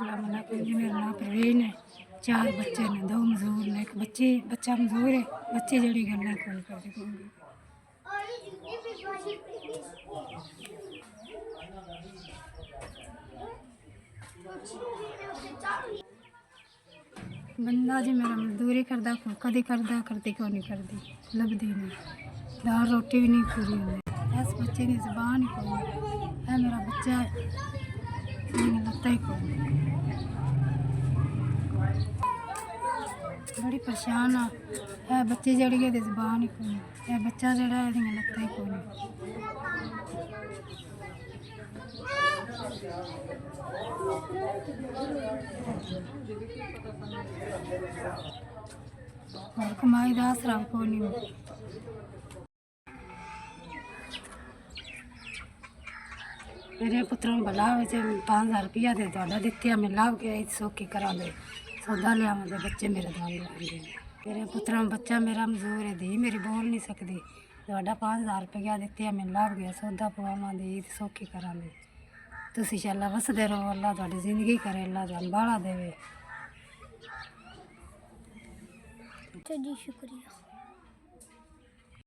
हौसला मना कर जी। मेरा नाम परवीन है। 4 बच्चे ने, 2 मजदूर ने, एक बच्चा मजदूर है। बच्चे जड़ी गल्लां कौन करदे कोई। बंदा जी मेरा मजदूरी करदा, कदी करदा, करदी क्यों नहीं करदी, लभदी नहीं। दाल रोटी भी नहीं पूरी होंदी। इस बच्चे की ज़बान ही कोई है। मेरा बच्चा लगता ही कोई। बड़ी परेशान है बच्चे जड़ी के ज़बान ही कोई। है बच्चा जड़ा है लगता ही कोई। और कमाई का आसरा कोई नहीं। मेरे पुत्रों को भला 5000 रुपया दे दो दित्तिया। मैं लाभ के सौखी करा दे सौदा लिया दे बच्चे मेरे दान लाएंगे। मेरे पुत्रों बच्चा मेरा मजदूर है। धी मेरी बोल नहीं सकती। तो 5000 रुपया दित्तिया। मैं लाभ गया सौदा पवावा दे ईद सौखी करा दे। तुम शाला वसदे रहो। अल्लाह थोड़ी जिंदगी करे। अल्लाह तुम बाड़ा देवे। जी शुक्रिया।